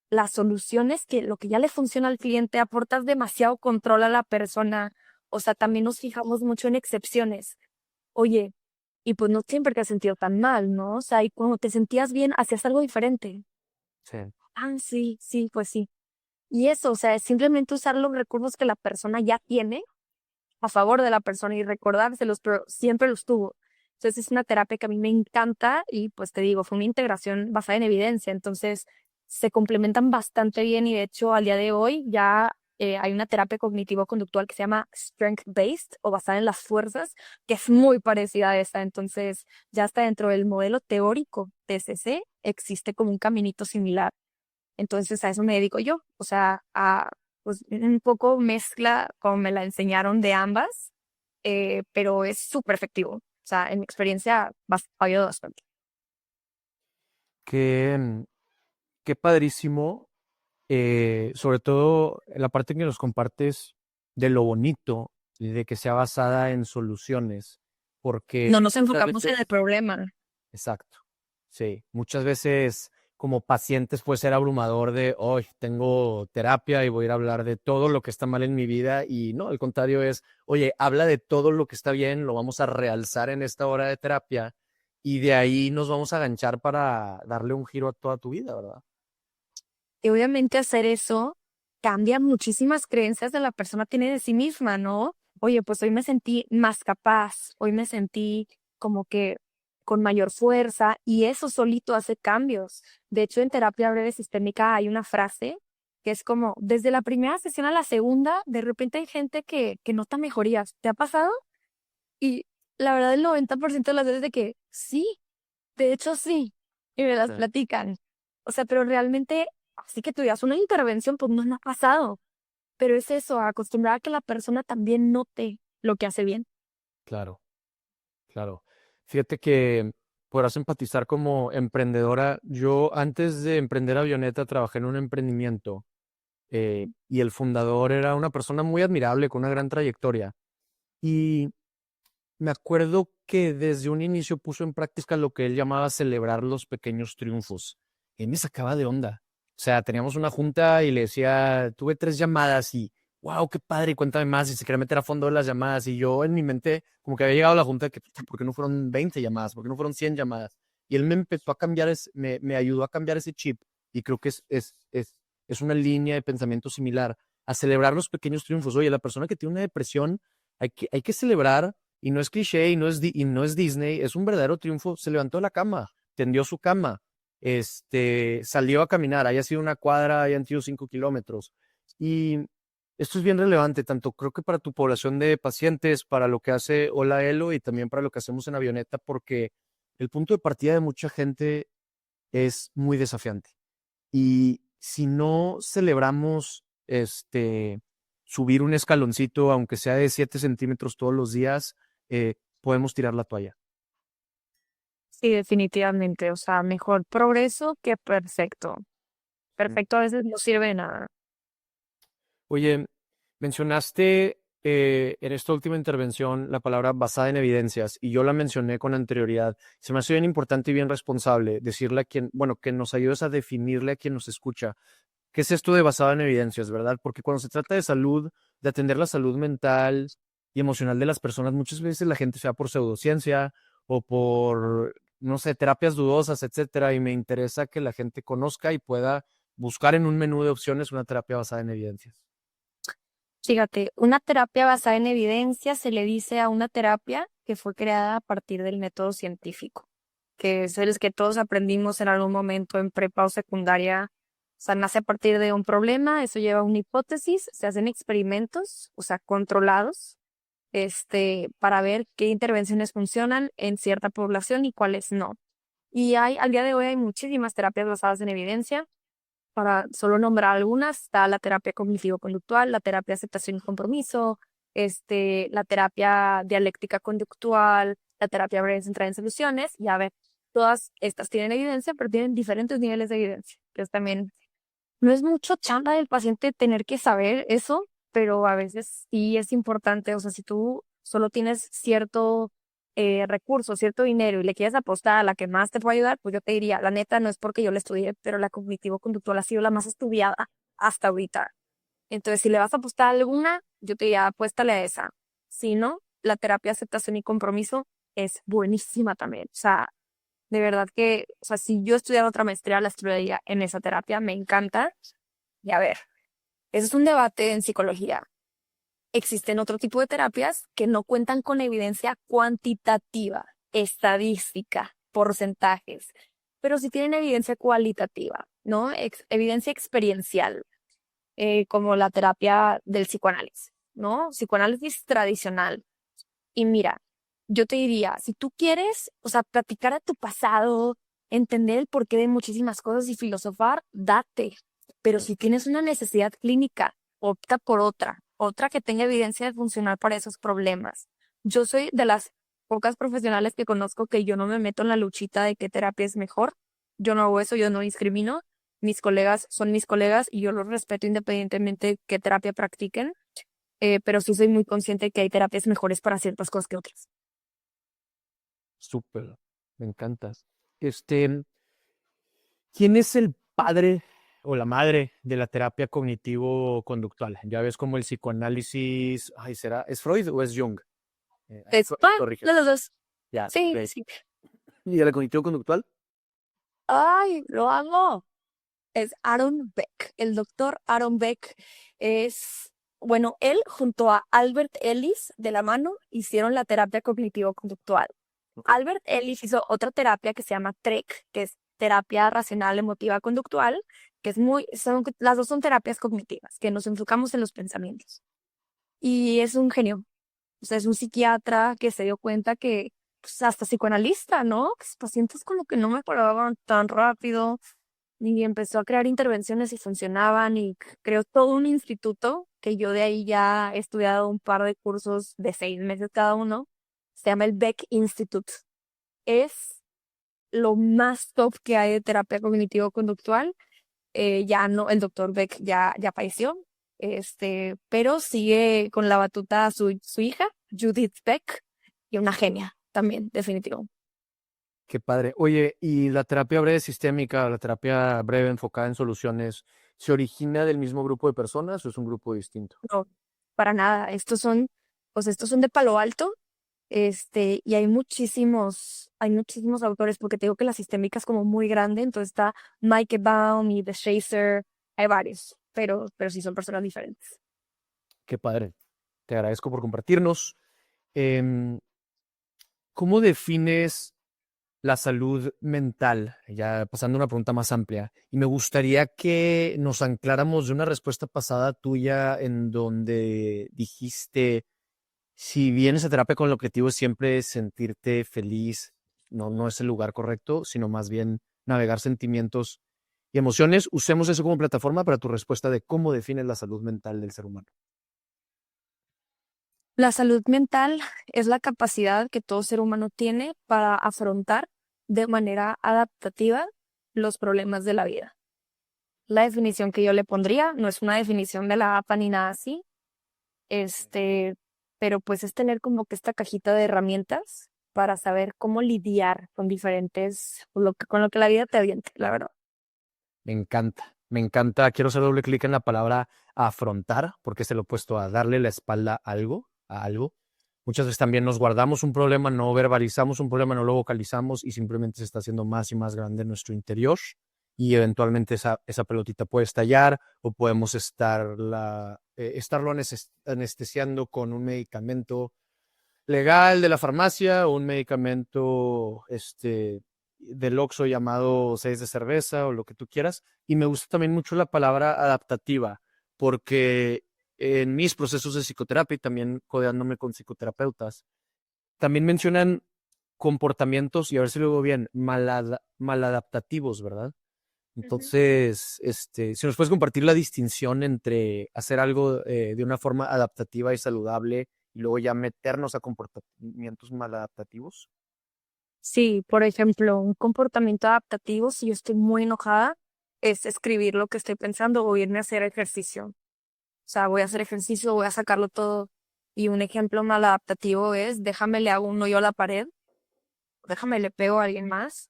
las soluciones que lo que ya le funciona al cliente, aportas demasiado control a la persona, o sea, también nos fijamos mucho en excepciones. Oye, y pues no siempre te has sentido tan mal, ¿no? O sea, y cuando te sentías bien, hacías algo diferente. Sí. Ah, sí, sí, pues sí. Y eso, o sea, es simplemente usar los recursos que la persona ya tiene a favor de la persona y recordárselos, pero siempre los tuvo. Entonces es una terapia que a mí me encanta y pues te digo, fue una integración basada en evidencia, entonces se complementan bastante bien y de hecho al día de hoy ya hay una terapia cognitivo-conductual que se llama Strength-Based o basada en las fuerzas, que es muy parecida a esta, entonces ya está dentro del modelo teórico TCC, existe como un caminito similar. Entonces a eso me dedico yo, o sea, a pues un poco mezcla como me la enseñaron de ambas, pero es súper efectivo. O sea, en mi experiencia ha ayudado bastante. Qué, qué padrísimo, sobre todo en la parte que nos compartes de lo bonito y de que sea basada en soluciones, porque No nos muchas enfocamos en el veces, problema. exacto, sí, muchas veces como pacientes puede ser abrumador de, hoy tengo terapia y voy a ir a hablar de todo lo que está mal en mi vida y no, al contrario es, oye, habla de todo lo que está bien, lo vamos a realzar en esta hora de terapia y de ahí nos vamos a aganchar para darle un giro a toda tu vida, ¿verdad? Y obviamente hacer eso cambia muchísimas creencias de la persona tiene de sí misma, ¿no? Oye, pues hoy me sentí más capaz, hoy me sentí como que con mayor fuerza y eso solito hace cambios. De hecho, en terapia breve sistémica hay una frase que es como, desde la primera sesión a la segunda, de repente hay gente que nota mejorías. ¿Te ha pasado? Y la verdad, el 90% de las veces de que sí, de hecho sí, y me las Sí. platican. O sea, pero realmente, así que tú digas una intervención, pues no me ha pasado. Pero es eso, acostumbrar a que la persona también note lo que hace bien. Claro, claro. Fíjate que podrás empatizar como emprendedora. Yo antes de emprender Avioneta trabajé en un emprendimiento y el fundador era una persona muy admirable con una gran trayectoria. Y me acuerdo que desde un inicio puso en práctica lo que él llamaba celebrar los pequeños triunfos. Él me sacaba de onda. O sea, teníamos una junta y le decía, tuve 3 llamadas y, wow, qué padre, cuéntame más. Y se quería meter a fondo de las llamadas. Y yo en mi mente, como que había llegado a la junta, que, ¿por qué no fueron 20 llamadas? ¿Por qué no fueron 100 llamadas? Y él me empezó a cambiar, me ayudó a cambiar ese chip. Y creo que es una línea de pensamiento similar a celebrar los pequeños triunfos. Oye, la persona que tiene una depresión, hay que celebrar y no es cliché y no es Disney, es un verdadero triunfo. Se levantó de la cama, tendió su cama, salió a caminar, haya sido una cuadra, hayan sido 5 kilómetros. Y esto es bien relevante, tanto creo que para tu población de pacientes, para lo que hace Hola Elo y también para lo que hacemos en Avioneta, porque el punto de partida de mucha gente es muy desafiante. Y si no celebramos subir un escaloncito, aunque sea de 7 centímetros todos los días, podemos tirar la toalla. Sí, definitivamente. O sea, mejor progreso que perfecto. Mm. Perfecto a veces no sirve de nada. Oye, mencionaste en esta última intervención la palabra basada en evidencias y yo la mencioné con anterioridad. Se me hace bien importante y bien responsable decirle a quien, bueno, que nos ayudes a definirle a quien nos escucha. ¿Qué es esto de basado en evidencias, verdad? Porque cuando se trata de salud, de atender la salud mental y emocional de las personas, muchas veces la gente se va por pseudociencia o por, no sé, terapias dudosas, etcétera, y me interesa que la gente conozca y pueda buscar en un menú de opciones una terapia basada en evidencias. Fíjate, una terapia basada en evidencia se le dice a una terapia que fue creada a partir del método científico, que es el que todos aprendimos en algún momento en prepa o secundaria. O sea, nace a partir de un problema, eso lleva a una hipótesis, se hacen experimentos, o sea, controlados, para ver qué intervenciones funcionan en cierta población y cuáles no. Y al día de hoy hay muchísimas terapias basadas en evidencia. Para solo nombrar algunas, está la terapia cognitivo-conductual, la terapia aceptación y compromiso, la terapia dialéctica conductual, la terapia breve centrada en soluciones, y a ver, todas estas tienen evidencia, pero tienen diferentes niveles de evidencia, que es también, no es mucho chamba del paciente tener que saber eso, pero a veces sí es importante. O sea, si tú solo tienes cierto recurso, cierto dinero y le quieres apostar a la que más te puede ayudar, pues yo te diría, la neta, no es porque yo la estudié, pero la cognitivo-conductual ha sido la más estudiada hasta ahorita. Entonces, si le vas a apostar a alguna, yo te diría, apuéstale a esa. Si no, la terapia aceptación y compromiso es buenísima también. O sea, de verdad que, o sea, si yo estudiara otra maestría, la estudiaría en esa terapia, me encanta. Y a ver, ese es un debate en psicología. Existen otro tipo de terapias que no cuentan con evidencia cuantitativa, estadística, porcentajes, pero sí tienen evidencia cualitativa, ¿no? Evidencia experiencial, como la terapia del psicoanálisis, ¿no? Psicoanálisis tradicional. Y mira, yo te diría, si tú quieres, o sea, platicar a tu pasado, entender el porqué de muchísimas cosas y filosofar, date. Pero si tienes una necesidad clínica, opta por otra que tenga evidencia de funcionar para esos problemas. Yo soy de las pocas profesionales que conozco que yo no me meto en la luchita de qué terapia es mejor. Yo no hago eso, yo no discrimino. Mis colegas son mis colegas y yo los respeto independientemente de qué terapia practiquen, pero sí soy muy consciente de que hay terapias mejores para ciertas cosas que otras. Súper, me encantas. ¿Quién es el padre o la madre de la terapia cognitivo-conductual? Ya ves como el psicoanálisis, ay, ¿será? ¿Es Freud o es Jung? Es, bueno, Corrígeme. los dos. Ya, Sí, ok. sí. ¿Y el cognitivo-conductual? Ay, lo amo. Es Aaron Beck. El doctor Aaron Beck es, bueno, él junto a Albert Ellis de la mano hicieron la terapia cognitivo-conductual. Ok. Albert Ellis hizo otra terapia que se llama TREC, que es terapia racional emotiva conductual, que es las dos son terapias cognitivas, que nos enfocamos en los pensamientos. Y es un genio. O sea, es un psiquiatra que se dio cuenta que, pues, hasta psicoanalista, ¿no? Que sus pacientes como que no mejoraban tan rápido y empezó a crear intervenciones y funcionaban y creó todo un instituto que yo de ahí ya he estudiado un par de cursos de 6 meses cada uno. Se llama el Beck Institute. Es lo más top que hay de terapia cognitivo-conductual. Ya no, el doctor Beck ya falleció, pero sigue con la batuta su hija, Judith Beck, y una genia también, definitivo. Qué padre. Oye, ¿y la terapia breve sistémica, la terapia breve enfocada en soluciones, se origina del mismo grupo de personas o es un grupo distinto? No, para nada. Estos son de Palo Alto, y hay muchísimos autores, porque te digo que la sistémica es como muy grande, entonces está Mike Baum y The Chaser, hay varios, pero sí son personas diferentes. Qué padre. Te agradezco por compartirnos. Em, ¿Cómo defines la salud mental? Ya pasando a una pregunta más amplia. Y me gustaría que nos ancláramos de una respuesta pasada tuya en donde dijiste, si vienes a terapia con el objetivo es siempre sentirte feliz, no es el lugar correcto, sino más bien navegar sentimientos y emociones. Usemos eso como plataforma para tu respuesta de cómo defines la salud mental del ser humano. La salud mental es la capacidad que todo ser humano tiene para afrontar de manera adaptativa los problemas de la vida. La definición que yo le pondría no es una definición de la APA ni nada así, pero pues es tener como que esta cajita de herramientas para saber cómo lidiar con diferentes, con lo que la vida te aviente, la verdad. Me encanta, me encanta. Quiero hacer doble clic en la palabra afrontar, porque es el opuesto a darle la espalda a algo. Muchas veces también nos guardamos un problema, no verbalizamos un problema, no lo vocalizamos y simplemente se está haciendo más y más grande en nuestro interior y eventualmente esa pelotita puede estallar o podemos estarlo anestesiando con un medicamento legal de la farmacia o un medicamento del Oxxo llamado 6 de cerveza o lo que tú quieras. Y me gusta también mucho la palabra adaptativa, porque en mis procesos de psicoterapia y también codeándome con psicoterapeutas, también mencionan comportamientos, y a ver si lo digo bien, maladaptativos, ¿verdad? Ujú. Entonces, si nos puedes compartir la distinción entre hacer algo de una forma adaptativa y saludable y luego ya meternos a comportamientos maladaptativos. Sí, por ejemplo, un comportamiento adaptativo, si yo estoy muy enojada, es escribir lo que estoy pensando o irme a hacer ejercicio. O sea, voy a hacer ejercicio, voy a sacarlo todo. Y un ejemplo maladaptativo es, déjame le hago un hoyo a la pared, déjame le pego a alguien más,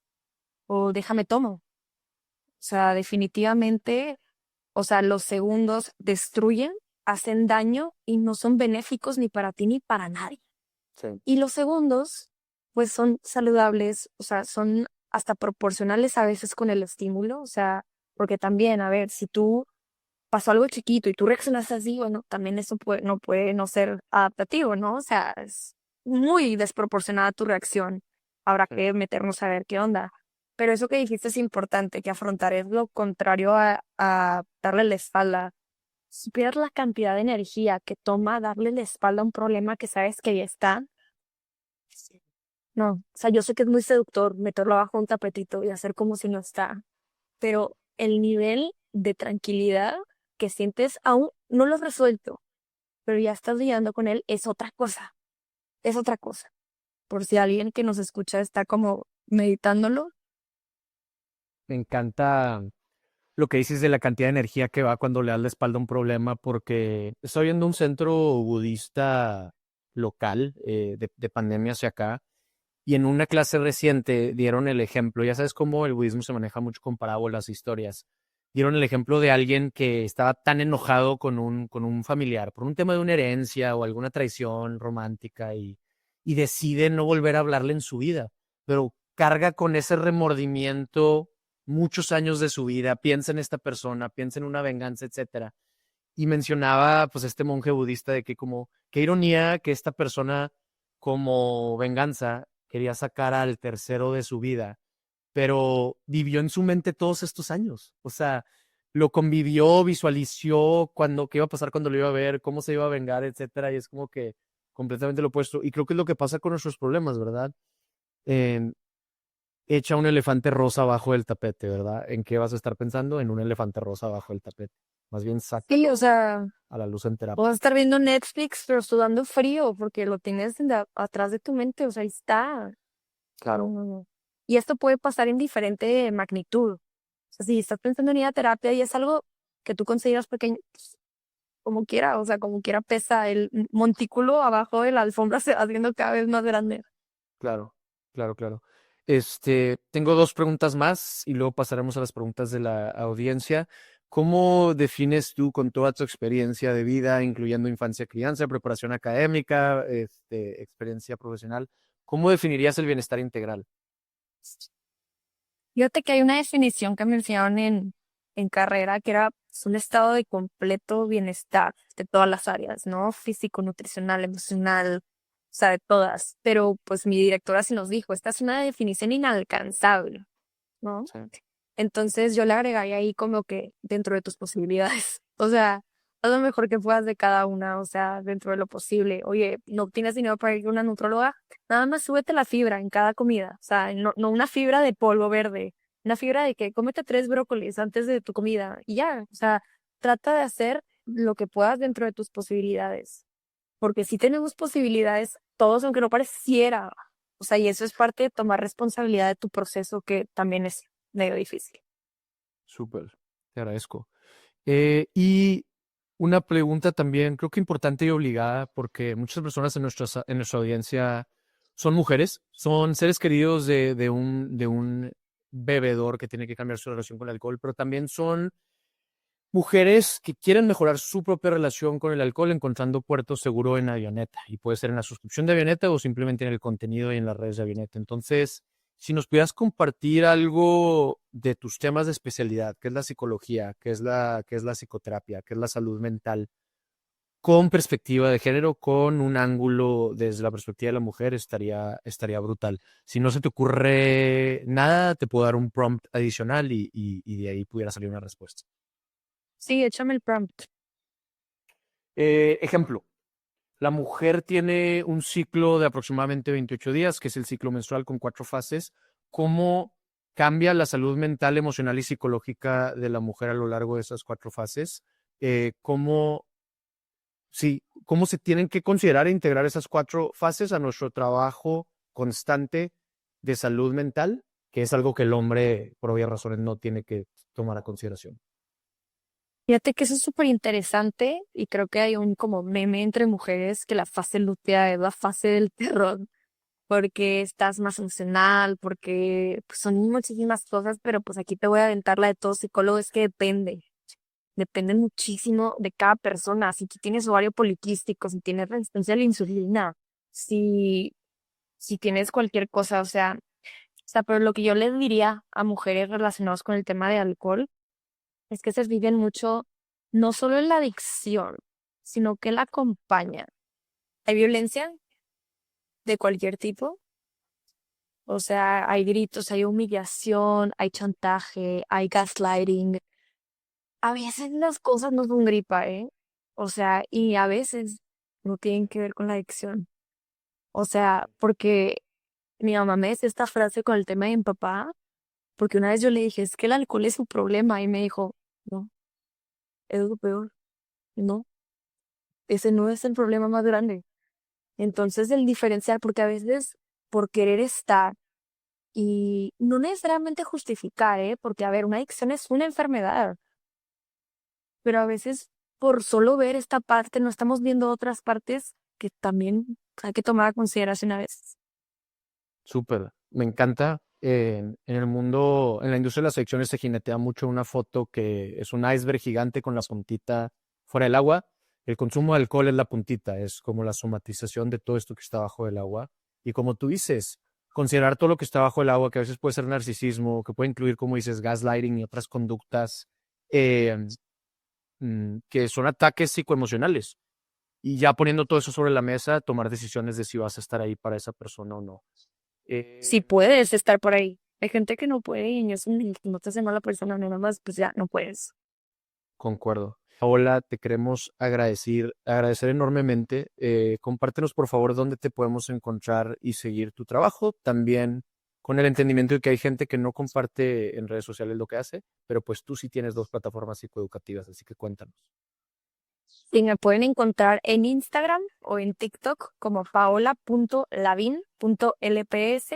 o déjame tomo. O sea, definitivamente, o sea, los segundos destruyen, hacen daño y no son benéficos ni para ti ni para nadie. Sí. Y los segundos, pues son saludables, o sea, son hasta proporcionales a veces con el estímulo, o sea, porque también, a ver, si tú pasó algo chiquito y tú reaccionas así, bueno, también eso no puede no ser adaptativo, ¿no? O sea, es muy desproporcionada tu reacción. Habrá Sí. que meternos a ver qué onda. Pero eso que dijiste es importante, que afrontar es lo contrario a darle la espalda. Supieras la cantidad de energía que toma darle la espalda a un problema que sabes que ya está. No, o sea, yo sé que es muy seductor meterlo abajo de un tapetito y hacer como si no está, pero el nivel de tranquilidad que sientes aún no lo has resuelto, pero ya estás lidiando con él, es otra cosa. Por si alguien que nos escucha está como meditándolo. Me encanta lo que dices de la cantidad de energía que va cuando le das la espalda a un problema, porque estoy viendo un centro budista local de pandemia hacia acá. Y en una clase reciente dieron el ejemplo, ya sabes cómo el budismo se maneja mucho con parábolas, historias. Dieron el ejemplo de alguien que estaba tan enojado con un familiar por un tema de una herencia o alguna traición romántica y decide no volver a hablarle en su vida, pero carga con ese remordimiento muchos años de su vida, piensa en esta persona, piensa en una venganza, etcétera. Y mencionaba pues este monje budista de que como, qué ironía que esta persona como venganza quería sacar al tercero de su vida, pero vivió en su mente todos estos años. O sea, lo convivió, visualizó qué iba a pasar cuando lo iba a ver, cómo se iba a vengar, etcétera. Y es como que completamente lo opuesto. Y creo que es lo que pasa con nuestros problemas, ¿verdad? En- Echa un elefante rosa abajo del tapete, ¿verdad? ¿En qué vas a estar pensando? En un elefante rosa abajo del tapete. Más bien saca Sí, o sea, a la luz en terapia. vas a estar viendo Netflix, pero sudando frío, porque lo tienes atrás de tu mente, o sea, ahí está. No, Claro, no, no. Y esto puede pasar en diferente magnitud. O sea, si estás pensando en ir a terapia y es algo que tú consideras pequeño, pues, como quiera, o sea, como quiera pesa, el montículo abajo de la alfombra se va haciendo cada vez más grande. claro, claro, claro. Tengo dos preguntas más y luego pasaremos a las preguntas de la audiencia. ¿Cómo defines tú con toda tu experiencia de vida, incluyendo infancia, crianza, preparación académica, experiencia profesional, cómo definirías el bienestar integral? Fíjate que hay una definición que me enseñaron en carrera que era pues, un estado de completo bienestar de todas las áreas, ¿no? Físico, nutricional, emocional, o sea, de todas. Pero pues mi directora sí nos dijo, esta es una definición inalcanzable, ¿no? Sí. Entonces yo le agregaría ahí como que dentro de tus posibilidades. O sea, haz lo mejor que puedas de cada una, o sea, dentro de lo posible. Oye, no tienes dinero para ir a una nutróloga, nada más súbete la fibra en cada comida. O sea, no una fibra de polvo verde, una fibra de que cómete 3 brócolis antes de tu comida y ya. O sea, trata de hacer lo que puedas dentro de tus posibilidades. Porque si tenemos posibilidades, todos, aunque no pareciera. O sea, y eso es parte de tomar responsabilidad de tu proceso, que también es medio difícil. Súper, te agradezco. Y una pregunta también, creo que importante y obligada, porque muchas personas en nuestra audiencia son mujeres, son seres queridos de un bebedor que tiene que cambiar su relación con el alcohol, pero también son mujeres que quieren mejorar su propia relación con el alcohol encontrando puerto seguro en Avioneta. Y puede ser en la suscripción de Avioneta o simplemente en el contenido y en las redes de Avioneta. Entonces, si nos pudieras compartir algo de tus temas de especialidad, qué es la psicología, qué es la psicoterapia, qué es la salud mental, con perspectiva de género, con un ángulo desde la perspectiva de la mujer, estaría brutal. Si no se te ocurre nada, te puedo dar un prompt adicional y de ahí pudiera salir una respuesta. Sí, échame el prompt. Ejemplo, la mujer tiene un ciclo de aproximadamente 28 días, que es el ciclo menstrual con 4 fases. ¿Cómo cambia la salud mental, emocional y psicológica de la mujer a lo largo de esas 4 fases? ¿Cómo, sí, cómo se tienen que considerar e integrar esas 4 fases a nuestro trabajo constante de salud mental, que es algo que el hombre, por obvias razones, no tiene que tomar a consideración? Fíjate que eso es súper interesante y creo que hay un como meme entre mujeres que la fase lútea es la fase del terror porque estás más emocional, porque pues, son muchísimas cosas, pero pues aquí te voy a aventar la de todo psicólogo, es que depende muchísimo de cada persona. Si tú tienes ovario poliquístico, si tienes resistencia a la insulina, si, si tienes cualquier cosa, o sea, pero lo que yo les diría a mujeres relacionadas con el tema de alcohol es que se viven mucho, no solo en la adicción, sino que la acompaña. Hay violencia de cualquier tipo, o sea, hay gritos, hay humillación, hay chantaje, hay gaslighting. A veces las cosas no son gripa, ¿eh? O sea, y a veces no tienen que ver con la adicción. O sea, porque mi mamá me decía esta frase con el tema de mi papá, porque una vez yo le dije, es que el alcohol es su problema, y me dijo, no, es lo peor, no, ese no es el problema más grande. Entonces, el diferenciar, porque a veces por querer estar y no necesariamente justificar, ¿eh? Porque, a ver, una adicción es una enfermedad, pero a veces por solo ver esta parte no estamos viendo otras partes que también hay que tomar a consideración a veces. Súper, me encanta. En el mundo, en la industria de las adicciones se jinetea mucho una foto que es un iceberg gigante con la puntita fuera del agua. El consumo de alcohol es la puntita, es como la somatización de todo esto que está bajo el agua. Y como tú dices, considerar todo lo que está bajo el agua, que a veces puede ser narcisismo, que puede incluir, como dices, gaslighting y otras conductas eh, que son ataques psicoemocionales. Y ya poniendo todo eso sobre la mesa, tomar decisiones de si vas a estar ahí para esa persona o no. Si Eh, puedes estar por ahí. Hay gente que no puede y eso no te hace mala persona, no, nada más, pues ya no puedes. Concuerdo. Paola, te queremos agradecer enormemente. Compártenos, por favor, dónde te podemos encontrar y seguir tu trabajo. También con el entendimiento de que hay gente que no comparte en redes sociales lo que hace, pero pues tú sí tienes dos plataformas psicoeducativas, así que cuéntanos. Y me pueden encontrar en Instagram o en TikTok como paola.lavin.lps.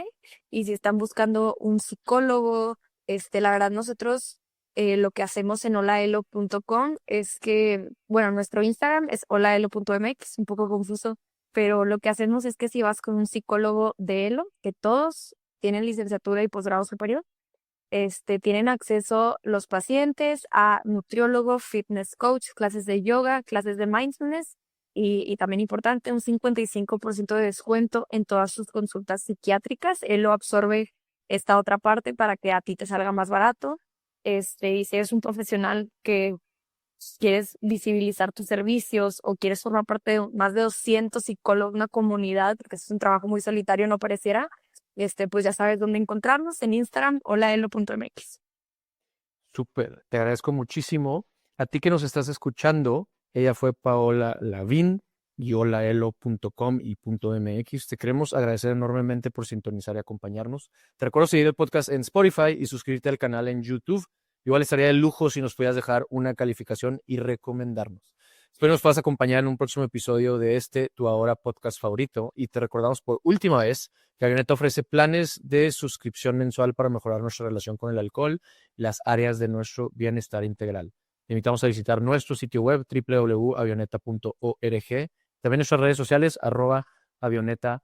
Y si están buscando un psicólogo, la verdad nosotros lo que hacemos en holaelo.com es que, bueno, nuestro Instagram es holaelo.mx, un poco confuso, pero lo que hacemos es que si vas con un psicólogo de Elo, que todos tienen licenciatura y posgrado superior, tienen acceso los pacientes a nutriólogo, fitness coach, clases de yoga, clases de mindfulness y también importante, un 55% de descuento en todas sus consultas psiquiátricas. Él lo absorbe esta otra parte para que a ti te salga más barato. Y si eres un profesional que quieres visibilizar tus servicios o quieres formar parte de más de 200 psicólogos, una comunidad, porque es un trabajo muy solitario, no pareciera, pues ya sabes dónde encontrarnos, en Instagram, holaelo.mx. Súper, te agradezco muchísimo. A ti que nos estás escuchando, ella fue Paola Lavín y holaelo.com y .mx. Te queremos agradecer enormemente por sintonizar y acompañarnos. Te recuerdo seguir el podcast en Spotify y suscribirte al canal en YouTube. Igual estaría de lujo si nos pudieras dejar una calificación y recomendarnos. Espero nos puedas acompañar en un próximo episodio de tu ahora podcast favorito. Y te recordamos por última vez que Avioneta ofrece planes de suscripción mensual para mejorar nuestra relación con el alcohol y las áreas de nuestro bienestar integral. Te invitamos a visitar nuestro sitio web www.avioneta.org. También nuestras redes sociales @avioneta.org.